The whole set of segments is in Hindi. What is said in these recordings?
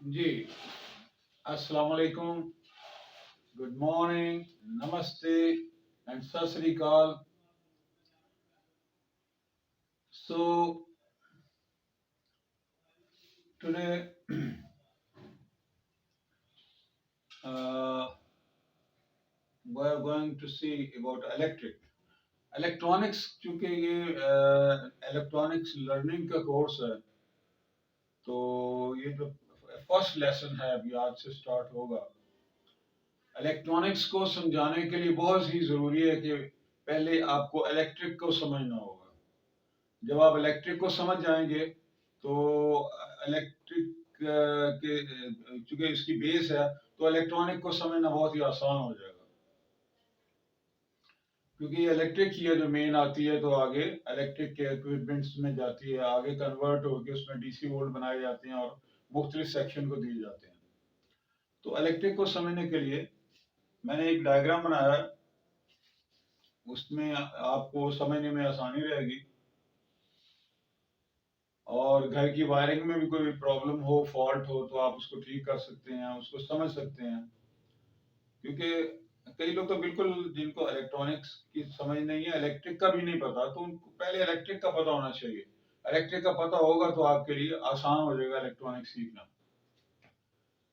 जी, अस्सलाम वालेकुम, गुड मॉर्निंग, नमस्ते एंड सत श्री अकाल। So today uh, we are going to see about electric electronics। चूंकि ये इलेक्ट्रॉनिक्स लर्निंग का कोर्स है, तो ये जो फर्स्ट लेसन है अभी आज से स्टार्ट होगा। इलेक्ट्रॉनिक्स को समझाने के लिए बहुत ही ज़रूरी है कि पहले आपको इलेक्ट्रिक को समझना होगा। जब आप इलेक्ट्रिक को समझ जाएंगे तो इलेक्ट्रिक के चूंकि इसकी बेस है, तो इलेक्ट्रॉनिक को समझना बहुत ही आसान हो जाएगा। क्योंकि इलेक्ट्रिक की है जो मेन आती है, तो आगे इलेक्ट्रिक के इक्विपमेंट्स में जाती है, आगे कन्वर्ट होकर उसमें डीसी वोल्ट बनाए जाते हैं और मुख्तलिफ सेक्शन को दिए जाते हैं। तो इलेक्ट्रिक को समझने के लिए मैंने एक डायग्राम बनाया है, उसमें आपको समझने में आसानी रहेगी। और घर की वायरिंग में भी कोई प्रॉब्लम हो, फॉल्ट हो, तो आप उसको ठीक कर सकते हैं, उसको समझ सकते हैं। क्योंकि कई लोग तो बिल्कुल, जिनको इलेक्ट्रॉनिक्स की समझ नहीं है, इलेक्ट्रिक का भी नहीं पता, तो उनको पहले इलेक्ट्रिक का पता होना चाहिए। इलेक्ट्रिक का पता होगा तो आपके लिए आसान हो जाएगा इलेक्ट्रॉनिक्स सीखना।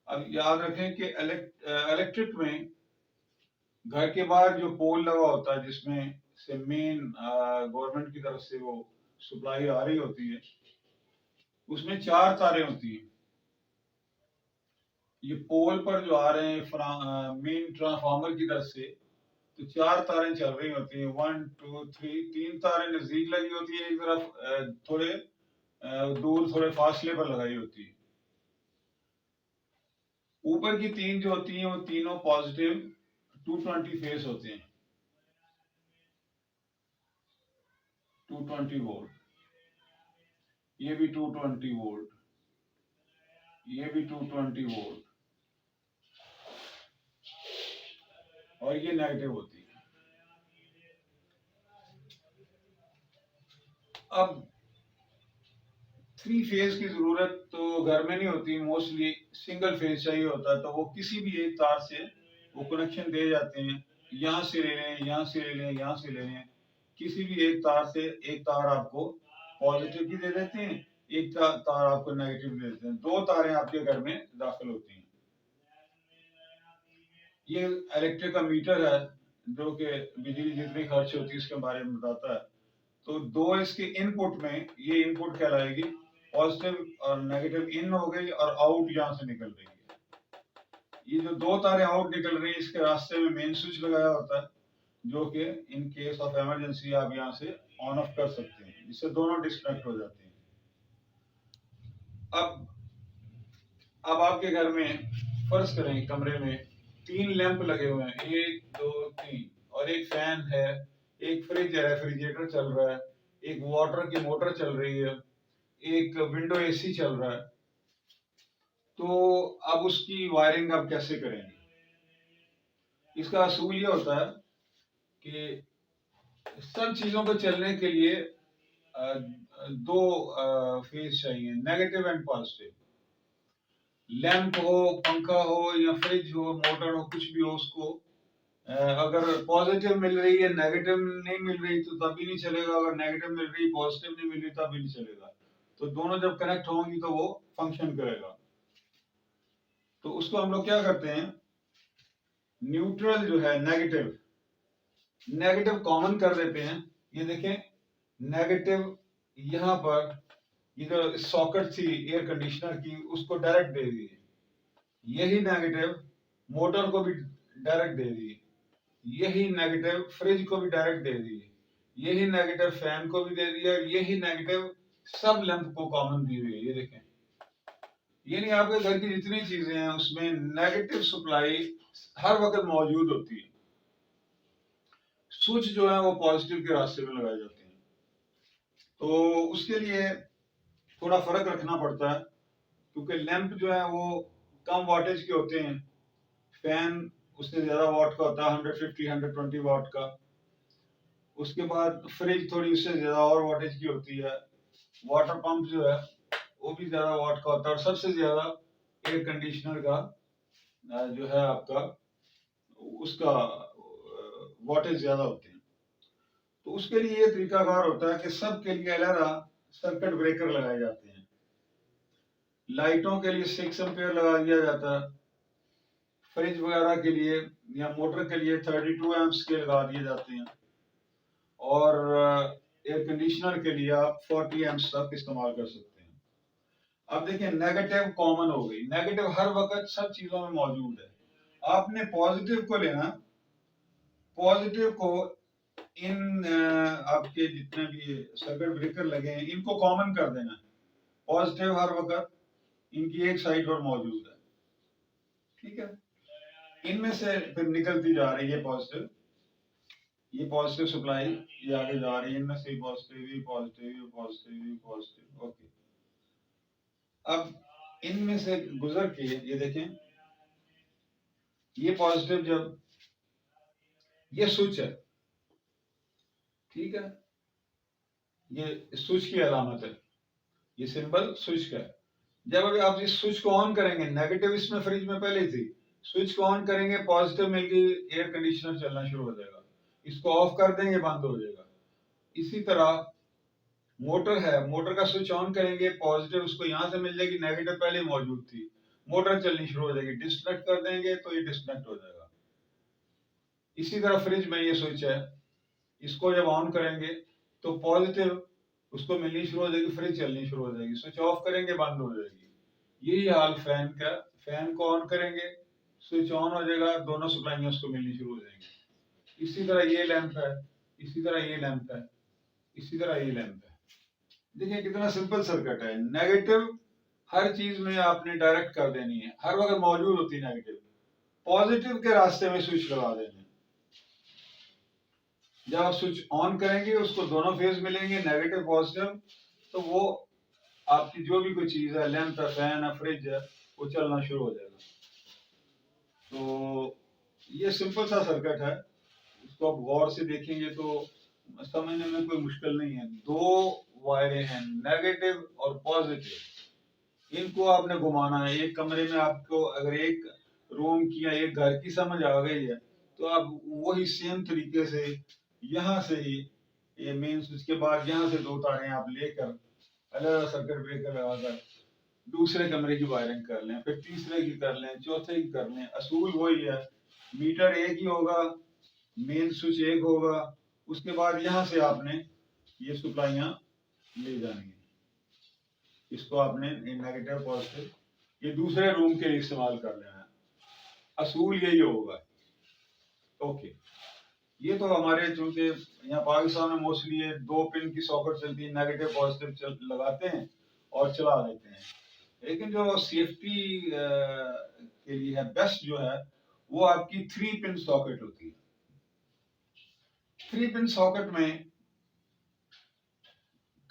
अब याद रखें कि इलेक्ट्रिक में घर के बाहर जो पोल लगा होता है, जिसमें से मेन गवर्नमेंट की तरफ से वो सप्लाई आ रही होती है, उसमें चार तारें होती हैं। ये पोल पर जो आ रहे हैं मेन ट्रांसफार्मर की तरफ से, तो चार तारें चल रही होती हैं। 1 2 3, तीन तारें नजदीक लगी होती है एक तरफ, थोड़े दूर थोड़े फासले पर लगाई होती है। ऊपर की तीन जो होती हैं वो तीनों पॉजिटिव 220 फेस होते हैं, 220 वोल्ट। ये भी 220 वोल्ट, ये भी 220 वोल्ट, और ये नेगेटिव होती है। अब थ्री फेज की जरूरत तो घर में नहीं होती, मोस्टली सिंगल फेज चाहिए होता है, तो वो किसी भी एक तार से वो कनेक्शन दे जाते हैं। यहाँ से ले लें, यहाँ से ले लें, यहाँ से ले लें, किसी भी एक तार से एक तार आपको पॉजिटिव की दे देते हैं, एक तार आपको नेगेटिव दे देते हैं। दो तारें आपके घर में दाखिल होती हैं। ये इलेक्ट्रिक का मीटर है जो कि बिजली जितनी खर्च होती है इसके बारे में बताता है। तो दो इसके इनपुट में, ये इनपुट कहलाएगी, पॉजिटिव और नेगेटिव इन हो गई, और आउट यहाँ से निकल रही है। ये जो दो तारें आउट निकल रही है, इसके रास्ते में मेन स्विच लगाया होता है, जो कि इन केस ऑफ इमरजेंसी आप यहाँ से ऑन ऑफ कर सकते हैं, जिससे दोनों डिस्कनेक्ट हो जाते हैं। अब अब आपके घर में फर्ज करें कमरे में तीन लैंप लगे हुए हैं, एक दो तीन, और एक फैन है, एक फ्रिज है, रेफ्रिजरेटर चल रहा है, एक वाटर की मोटर चल रही है, एक विंडो एसी चल रहा है। तो अब उसकी वायरिंग आप कैसे करेंगे? इसका असूल ये होता है कि सब चीजों को चलने के लिए दो फेज चाहिए, नेगेटिव एंड पॉजिटिव। लैंप हो, पंखा हो, या फ्रिज हो, मोटर हो, कुछ भी हो, उसको अगर पॉजिटिव मिल रही है, नेगेटिव नहीं मिल रही, तो तभी नहीं चलेगा। अगर नेगेटिव मिल रही, पॉजिटिव नहीं मिल रही, तभी नहीं चलेगा। तो दोनों जब कनेक्ट होंगी तो वो फंक्शन करेगा। तो उसको हम लोग क्या करते हैं, न्यूट्रल जो है, नेगेटिव नेगेटिव कॉमन कर देते हैं। ये देखें, नेगेटिव यहाँ पर, ये जो सॉकेट थी एयर कंडीशनर की, उसको डायरेक्ट दे दी। यही नेगेटिव मोटर को भी डायरेक्ट दे दी, यही नेगेटिव फ्रिज को भी डायरेक्ट दे दी, यही नेगेटिव फैन को भी दे दिया, यही नेगेटिव सब लैंप को कॉमन दी हुई है। ये देखें, ये नहीं, आपके घर की जितनी चीजें हैं उसमें नेगेटिव सप्लाई हर वक्त मौजूद होती है। स्विच जो है वो पॉजिटिव के रास्ते में लगाए जाते हैं। तो उसके लिए थोड़ा फर्क रखना पड़ता है, क्योंकि लैंप जो है वो कम वाटेज के होते हैं, फैन उससे ज्यादा वाट का होता है, 150 120 वाट का। उसके बाद फ्रिज थोड़ी उससे ज्यादा और वाटेज की होती है। वाटर पंप जो है वो भी ज्यादा वाट का होता है, और सबसे ज्यादा एयर कंडीशनर का जो है आपका उसका वोल्टेज ज्यादा होते हैं। तो उसके लिए ये तरीकाकार होता है कि सबके लिए अलग सर्किट ब्रेकर लगाए जाते हैं। लाइटों के लिए 6 एम्पियर लगा दिया जाता है, फ्रिज वगैरह के लिए या मोटर के लिए 32 एम्प्स के लगा दिए जाते हैं, और एयर कंडीशनर के लिए आप 40 एम्प्स तक इस्तेमाल कर सकते हैं। अब देखिए नेगेटिव कॉमन हो गई, नेगेटिव हर वक्त सब चीजों में मौजूद है। आपने पॉजिटिव को लेना, पॉजिटिव को इन आपके जितने भी सर्किट ब्रेकर लगे हैं इनको कॉमन कर देना। पॉजिटिव हर वक्त इनकी एक साइड पर मौजूद है, ठीक है। इनमें से फिर निकलती जा रही है पॉजिटिव, ये पॉजिटिव सप्लाई ये आगे जा रही है, इनमें से positive positive positive positive. Okay, अब इनमें से गुजर के ये देखें, ये पॉजिटिव जब ये स्विच है, ठीक है, ये स्विच की अलामत है, ये सिंबल स्विच का है। जब अभी आप इस स्विच को ऑन करेंगे, नेगेटिव इसमें फ्रिज में पहले थी, स्विच को ऑन करेंगे पॉजिटिव मिल गई, एयर कंडीशनर चलना शुरू हो जाएगा। इसको ऑफ कर देंगे बंद हो जाएगा। इसी तरह मोटर है, मोटर का स्विच ऑन करेंगे पॉजिटिव उसको यहां से मिल जाएगी, नेगेटिव पहले मौजूद थी, मोटर चलनी शुरू हो जाएगी। डिस्कनेक्ट कर देंगे तो ये डिस्कनेक्ट हो जाएगा। इसी तरह फ्रिज में ये स्विच है, इसको जब ऑन करेंगे तो पॉजिटिव उसको मिलनी शुरू हो जाएगी, फ्रिज चलनी शुरू हो जाएगी। स्विच ऑफ करेंगे बंद हो जाएगी। यही हाल फैन का, फैन को ऑन करेंगे स्विच ऑन हो जाएगा, दोनों सप्लाइयां उसको मिलनी शुरू हो जाएंगी। इसी तरह ये लैंप है, इसी तरह ये लैंप है, इसी तरह ये लैंप है। देखिए कितना सिंपल सर्किट है। नेगेटिव हर चीज में आपने डायरेक्ट कर देनी है, हर वक्त मौजूद होती है नेगेटिव। पॉजिटिव के रास्ते में स्विच लगा देने, जब आप स्विच ऑन करेंगे उसको दोनों फेज मिलेंगे, नेगेटिव पॉजिटिव, तो वो आपकी जो भी कोई चीज है, लैंप है, फैन है, फ्रिज है, वो चलना शुरू हो जाएगा। तो ये सिंपल सा सर्किट है, इसको आप गौर से देखेंगे तो समझने में कोई मुश्किल नहीं है। दो वायरें हैं, नेगेटिव और पॉजिटिव, इनको आपने घुमाना है। एक कमरे में आपको अगर एक रूम की या एक घर की समझ आ गई है तो आप वही सेम तरीके से यहाँ से ही ये मेन स्विच के बाद यहाँ से दो तारें आप लेकर अलग अलग सर्किट ब्रेकर लगाकर दूसरे कमरे की वायरिंग कर लें, फिर तीसरे की कर लें, चौथे की कर लें। असूल वही है, मीटर एक ही होगा, मेन स्विच एक होगा, उसके बाद यहाँ से आपने ये सप्लाइयाँ ले जानी है। इसको आपने नेगेटिव पॉजिटिव ये दूसरे रूम के लिए इस्तेमाल कर लेना है, असूल यही होगा। ओके, ये तो हमारे चूंकि यहाँ पाकिस्तान में मोस्टली ये 2 पिन की सॉकेट चलती है, नेगेटिव पॉजिटिव लगाते हैं और चला देते हैं। लेकिन जो सेफ्टी के लिए है बेस्ट जो है वो आपकी 3 पिन सॉकेट होती है। 3 पिन सॉकेट में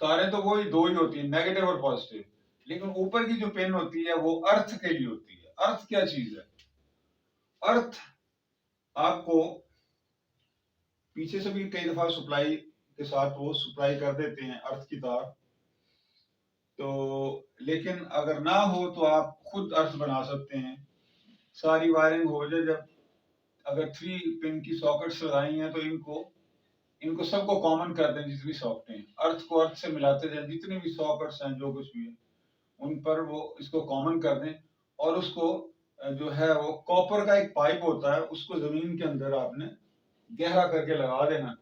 तारें तो वही दो ही होती है, नेगेटिव और पॉजिटिव, लेकिन ऊपर की जो पिन होती है वो अर्थ के लिए होती है। अर्थ क्या चीज है? अर्थ आपको पीछे से भी कई दफा सप्लाई के साथ वो सप्लाई कर देते हैं अर्थ की तार, तो लेकिन अगर ना हो तो आप खुद अर्थ बना सकते हैं। सारी वायरिंग हो जाए, जब अगर 3 पिन की सॉकेट्स लगाई हैं तो इनको सबको कॉमन कर दें, जितनी सॉकेटें हैं अर्थ को अर्थ से मिलाते जाए, जितनी भी सॉकेट्स हैं जो कुछ भी है उन पर वो इसको कॉमन कर दें। और उसको जो है वो कॉपर का एक पाइप होता है, उसको जमीन के अंदर आपने गहरा करके लगा देना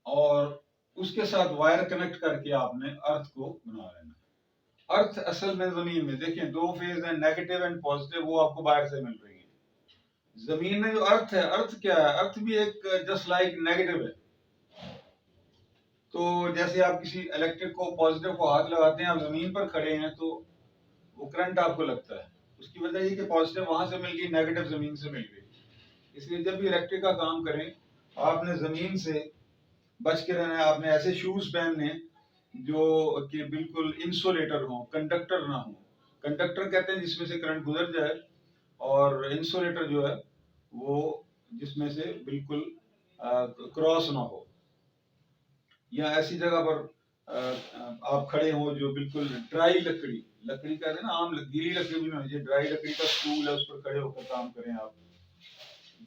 और उसके साथ वायर कनेक्ट करके आपने अर्थ को बना लेना। अर्थ असल में जमीन में देखिए 2 फेज है, नेगेटिव एंड पॉजिटिव, वो आपको बाहर से मिल रही है। जमीन में जो अर्थ है, अर्थ क्या है? अर्थ भी एक जस्ट लाइक नेगेटिव है। तो जैसे आप किसी इलेक्ट्रिक को पॉजिटिव को हाथ लगाते हैं, आप जमीन पर खड़े हैं तो वो करंट आपको लगता है, उसकी वजह ये कि पॉजिटिव वहां से मिल गई, नेगेटिव जमीन से मिल गई। इसलिए जब भी इलेक्ट्रिक का काम करें आपने जमीन से बच के रहना है। आपने ऐसे शूज पहनने जो कि बिल्कुल इंसुलेटर हो, कंडक्टर ना हो। कंडक्टर कहते हैं जिसमें से करंट गुजर जाए, और इंसुलेटर जो है वो जिसमें से बिल्कुल क्रॉस ना हो, या ऐसी जगह पर आप खड़े हो जो बिल्कुल ड्राई लकड़ी, लकड़ी का है ना, आम गीली लकड़ी भी नहीं होनी चाहिए, ड्राई लकड़ी का स्टूल है उस पर खड़े होकर काम करें आप।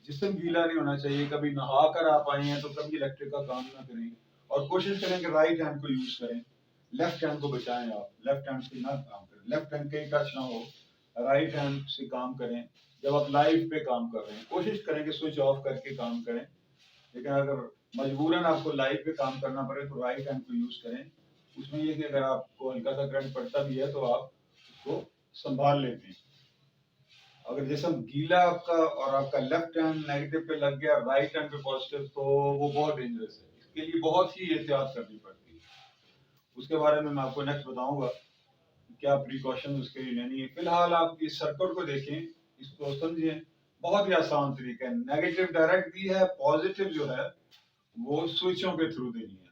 जिस्म गीला नहीं होना चाहिए, कभी नहा कर आप आए हैं तो कभी इलेक्ट्रिक का काम ना करें, और कोशिश करें कि राइट हैंड को यूज करें, लेफ्ट हैंड को बचाएं, आप लेफ्ट हैंड से ना काम करें, लेफ्ट हैंड कहीं टच ना हो, राइट हैंड से काम करें। जब आप लाइव पे काम कर रहे हैं कोशिश करें कि स्विच ऑफ करके काम करें, लेकिन अगर मजबूरन आपको लाइव पे काम करना पड़े तो राइट हैंड को यूज करें। उसमें ये कि अगर आपको हल्का सा करंट पड़ता भी है तो आप उसको संभाल लेते हैं। अगर जिसम गीला आपका और आपका लेफ्ट हैंड नेगेटिव पे लग गया, राइट हैंड पे पॉजिटिव, तो वो बहुत डेंजरस है, इसके लिए बहुत ही एहतियात करनी पड़ती है। उसके बारे में मैं आपको नेक्स्ट बताऊंगा क्या प्रिकॉशन उसके लिए लेनी है। फिलहाल आप इस सर्किट को देखें, इसको समझें, बहुत ही आसान तरीका है। नेगेटिव डायरेक्ट दी है, पॉजिटिव जो है वो स्विचों के थ्रू देनी है।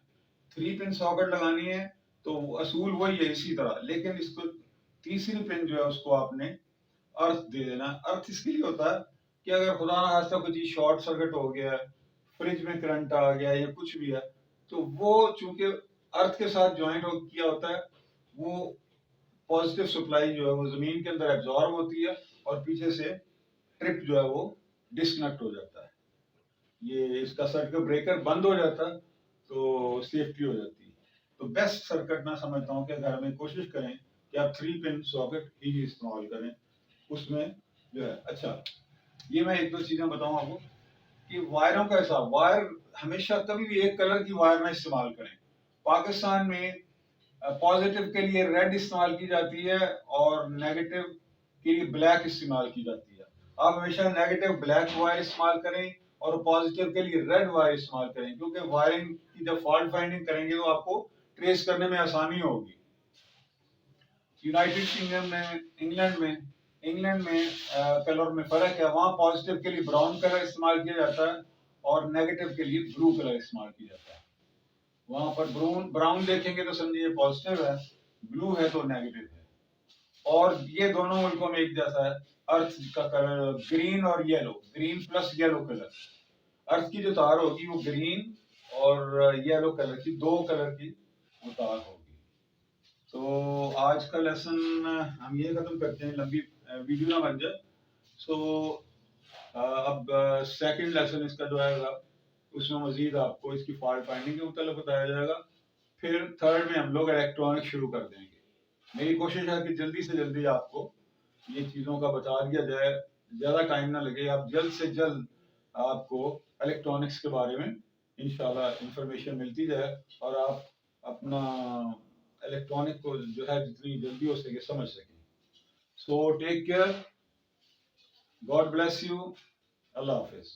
3 पिन सॉकेट लगानी है तो असूल वही है इसी तरह, लेकिन इसको तीसरी पिन जो है उसको आपने अर्थ दे देना। अर्थ इसके लिए होता है कि अगर खुदा ना खास्ता कोई चीज शॉर्ट सर्किट हो गया, फ्रिज में करंट आ गया या कुछ भी है, तो वो चूंकि अर्थ के साथ ज्वाइंट हो किया होता है, वो पॉजिटिव सप्लाई जो है वो जमीन के अंदर एब्जॉर्ब होती है और पीछे से ट्रिप जो है वो डिस्कनेक्ट हो जाता है। ये इसका सर्किट ब्रेकर बंद हो जाता है तो सेफ्टी हो जाती है। तो बेस्ट सर्किट मैं समझता हूँ कि घर में कोशिश करें कि आप 3 पिन सॉकेट ही इस्तेमाल करें उसमें जो है। अच्छा, ये मैं एक दो चीजें बताऊं आपको कि वायरों का हिसाब, वायर हमेशा कभी भी एक कलर की वायर ना इस्तेमाल करें। पाकिस्तान में पॉजिटिव के लिए रेड इस्तेमाल की जाती है और नेगेटिव के लिए ब्लैक इस्तेमाल की जाती है। आप हमेशा नेगेटिव ब्लैक वायर इस्तेमाल करें और पॉजिटिव के लिए रेड वायर इस्तेमाल करें, क्योंकि वायरिंग की जब फॉल्ट फाइंडिंग करेंगे तो आपको ट्रेस करने में आसानी होगी। यूनाइटेड किंगडम में, इंग्लैंड में कलर में फर्क है। वहां पॉजिटिव के लिए ब्राउन कलर इस्तेमाल किया जाता है और नेगेटिव के लिए ब्लू कलर इस्तेमाल किया जाता है। वहां पर ब्राउन देखेंगे तो समझिए पॉजिटिव है, ब्लू है तो नेगेटिव है। और ये दोनों मुल्कों में एक जैसा है। अर्थ का कलर ग्रीन और yellow, green plus yellow colour, earth की जो तार होगी वो ग्रीन और येलो कलर की, दो कलर की वो तार होगी। तो आज का लेसन हम ये खत्म करते हैं, लंबी वीडियो ना बन जाए। सो अब सेकंड लेसन इसका जो आएगा उसमें मजीद आपको इसकी फॉल्ट फाइंडिंग के मुताबिक बताया जाएगा। फिर थर्ड में हम लोग इलेक्ट्रॉनिक शुरू कर देंगे। मेरी कोशिश है कि जल्दी से जल्दी आपको ये चीज़ों का बता दिया जाए, ज़्यादा टाइम ना लगे, आप जल्द से जल्द आपको इलेक्ट्रॉनिक्स के बारे में इंशाल्लाह इंफॉर्मेशन मिलती जाए और आप अपना इलेक्ट्रॉनिक को जो है जितनी जल्दी हो सके समझ सकें। So take care, God bless you, अल्लाह हाफिज।